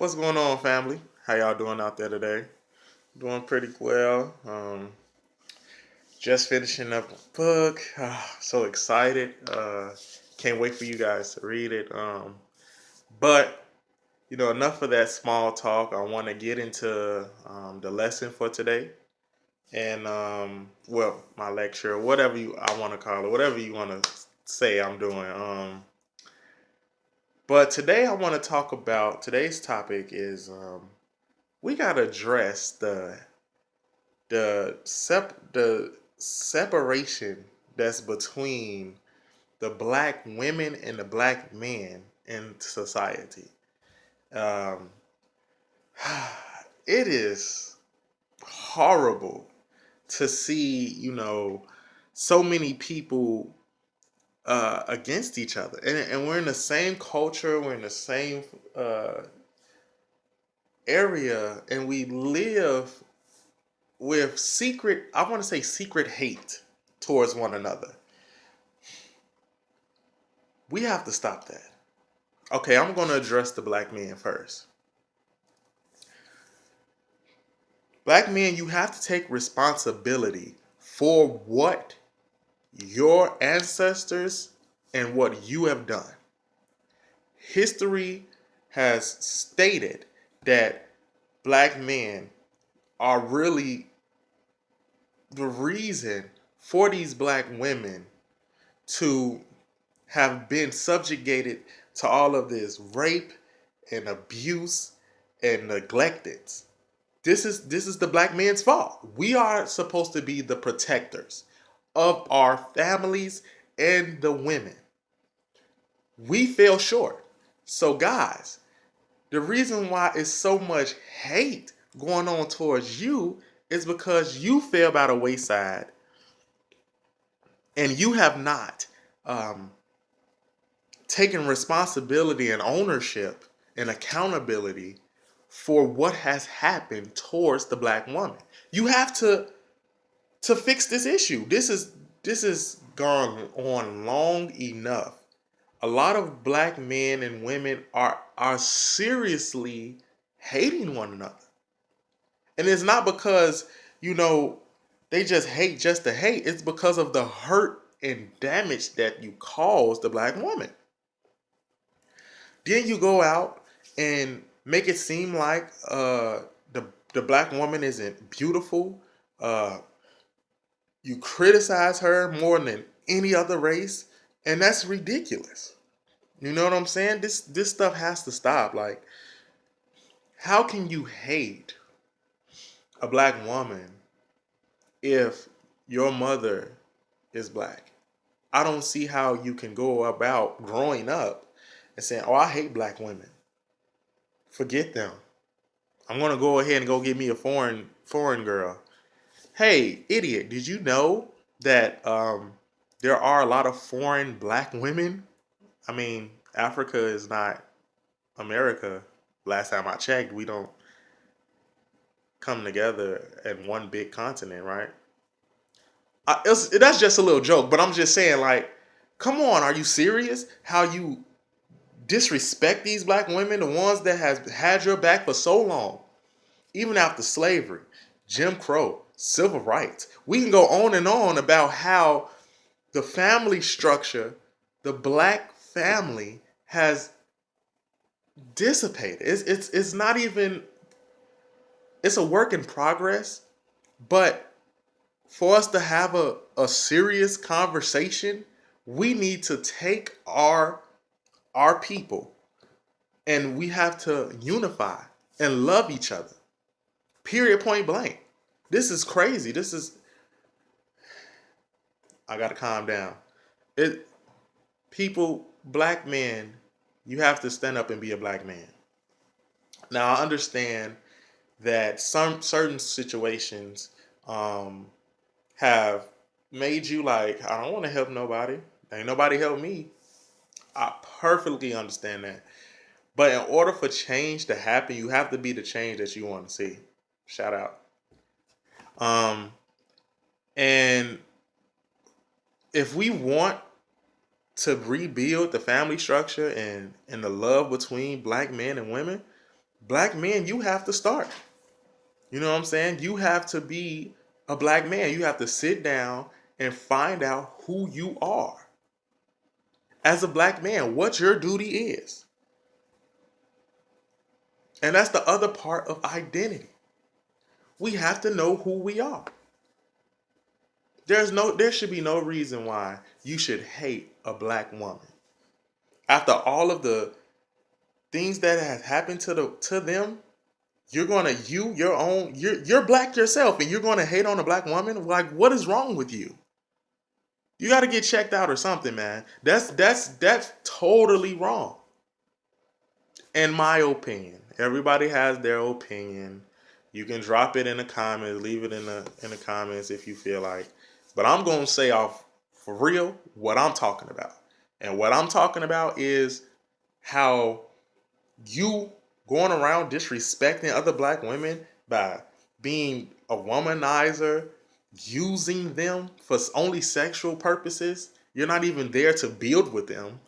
What's going on, family? How y'all doing out there today? Doing pretty well. Just finishing up a book. So excited. Can't wait for you guys to read it. But enough of that small talk. I want to get into the lesson for today, and well, my lecture, whatever I want to call it, whatever you want to say, I'm doing. But today I want to talk about today's topic is we got to address the separation that's between the black women and the black men in society. Um, it is horrible to see, so many people against each other, and we're in the same culture, we're in the same area, and we live with secret, I want to say secret hate towards one another. We have to stop that. Okay, I'm going to address the black men first. Black men, you have to take responsibility for what your ancestors and what you have done. History has stated that black men are really the reason for these black women to have been subjugated to all of this rape and abuse and neglected. This is the black man's fault. We are supposed to be the protectors of our families and the women. We fell short. So guys, the reason why it's so much hate going on towards you is because you fell by the wayside and you have not um, taken responsibility and ownership and accountability for what has happened towards the black woman. You have to fix this issue. This is gone on long enough. A lot of black men and women are seriously hating one another. And it's not because, you know, they just hate just to hate. It's because of the hurt and damage that you cause the black woman. Then you go out and make it seem like the black woman isn't beautiful. Uh, you criticize her more than any other race, and that's ridiculous. You know what I'm saying? This stuff has to stop. Like, how can you hate a black woman if your mother is black? I don't see how you can go about growing up and saying, "Oh, I hate black women." Forget them. I'm gonna go ahead and go get me a foreign girl. Hey, idiot! Did you know that there are a lot of foreign black women? I mean, Africa is not America. Last time I checked, we don't come together in one big continent, right? That's just a little joke, but I'm just saying, like, come on, are you serious? How you disrespect these black women, the ones that has had your back for so long, even after slavery, Jim Crow, civil rights. We can go on and on about how the family structure, the black family, has dissipated. It's not even, it's a work in progress, but for us to have a serious conversation, we need to take our people and we have to unify and love each other. Period, point blank. This is crazy. I gotta calm down. It People, black men, you have to stand up and be a black man. Now I understand that some certain situations um, have made you like, I don't want to help nobody. Ain't nobody help me. I perfectly understand that. But in order for change to happen, you have to be the change that you want to see. Shout out. Um, and if we want to rebuild the family structure and the love between black men and women, Black men, you have to start. You know what I'm saying? You have to be a black man. You have to sit down and find out who you are as a black man, what your duty is. And that's the other part of identity. We have to know who we are. There should be no reason why you should hate a black woman. After all of the things that has happened to them, you're black yourself and you're gonna hate on a black woman? Like, what is wrong with you? You gotta get checked out or something, man. That's totally wrong. In my opinion. Everybody has their opinion. You can drop it in the comments, leave it in the comments if you feel like. But I'm gonna say off for real what I'm talking about. And what I'm talking about is how you going around disrespecting other black women by being a womanizer, using them for only sexual purposes. You're not even there to build with them.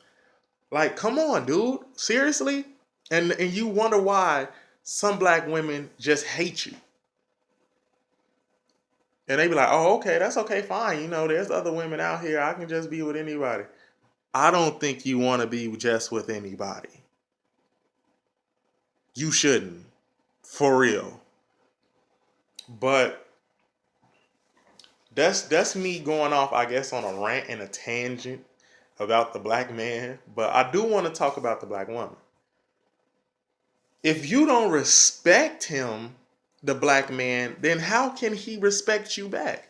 Like, come on, dude. Seriously? And you wonder why some black women just hate you. And they be like, oh, okay, that's okay, fine. You know, there's other women out here. I can just be with anybody. I don't think you want to be just with anybody. You shouldn't. For real. But that's me going off, I guess, on a rant and a tangent about the black man. But I do want to talk about the black woman. If you don't respect him, the black man, then how can he respect you back?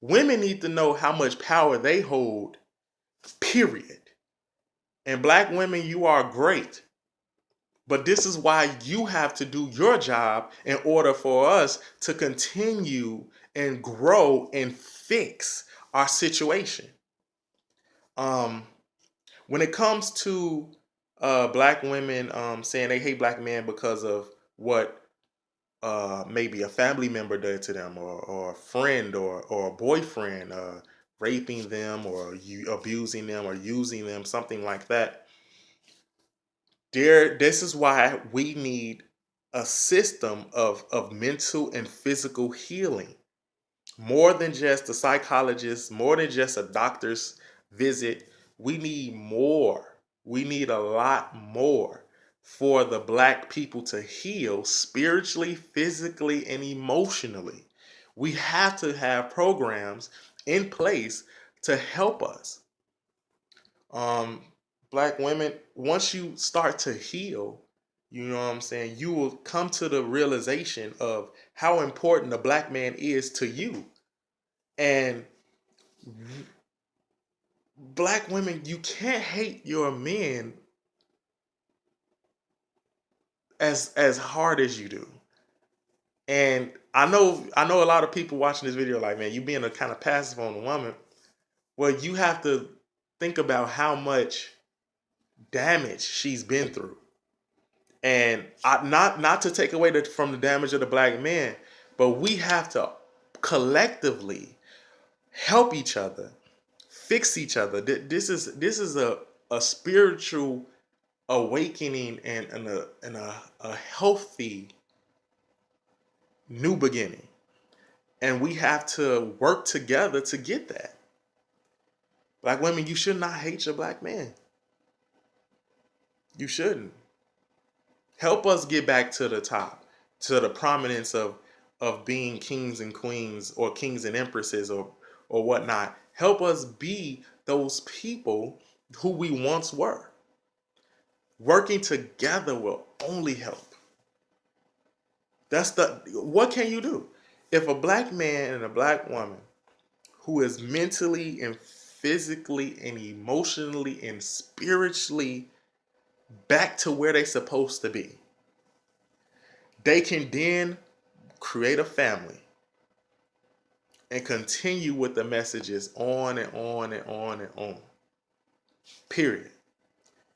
Women need to know how much power they hold, period. And black women, you are great. But this is why you have to do your job in order for us to continue and grow and fix our situation. Um, when it comes to black women saying they hate black men because of what maybe a family member did to them, or a friend, or a boyfriend raping them, or you abusing them, or using them, something like that. This is why we need a system of mental and physical healing. More than just a psychologist, more than just a doctor's visit. We need more. We need a lot more for the black people to heal spiritually, physically, and emotionally. We have to have programs in place to help us. Um, Black women, once you start to heal, you know what I'm saying, you will come to the realization of how important a black man is to you. And black women, you can't hate your men as hard as you do. And I know a lot of people watching this video like, man, you being a kind of passive on a woman. Well, you have to think about how much damage she's been through. And not to take away from the damage of the black man, but we have to collectively help each other, fix each other. This is a spiritual awakening and a healthy new beginning. And we have to work together to get that. Black women, you should not hate your black man. You shouldn't. Help us get back to the top, to the prominence of being kings and queens, or kings and empresses, or whatnot. Help us be those people who we once were. Working together will only help. What can you do? If a black man and a black woman who is mentally and physically and emotionally and spiritually back to where they're supposed to be, they can then create a family and continue with the messages on and on and on and on. Period.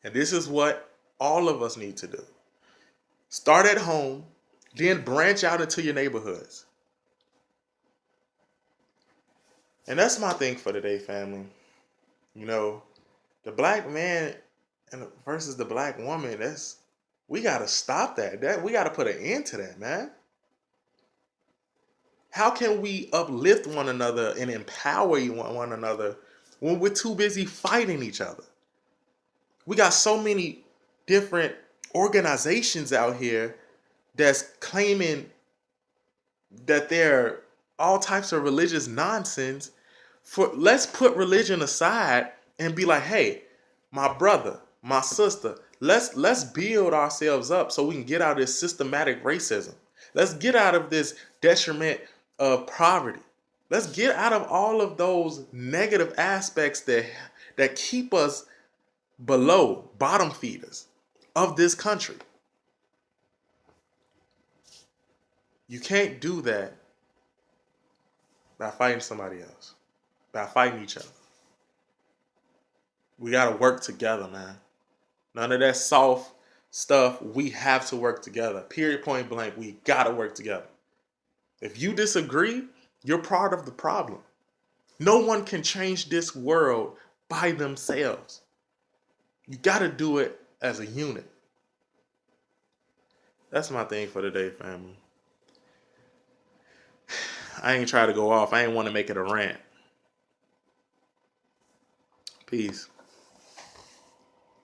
And this is what all of us need to do. Start at home, then branch out into your neighborhoods. And that's my thing for today, family. You know, the black man versus the black woman, We gotta stop that. We gotta put an end to that, man. How can we uplift one another and empower one another when we're too busy fighting each other? We got so many different organizations out here that's claiming that they're all types of religious nonsense. Let's put religion aside and be like, hey, my brother, my sister, let's build ourselves up so we can get out of this systematic racism. Let's get out of this detriment of poverty. Let's get out of all of those negative aspects that keep us below, bottom feeders of this country. You can't do that by fighting somebody else, by fighting each other. We got to work together, man. None of that soft stuff. We have to work together. Period, point blank. We got to work together. If you disagree, you're part of the problem. No one can change this world by themselves. You got to do it as a unit. That's my thing for today, family. I ain't try to go off. I ain't want to make it a rant. Peace.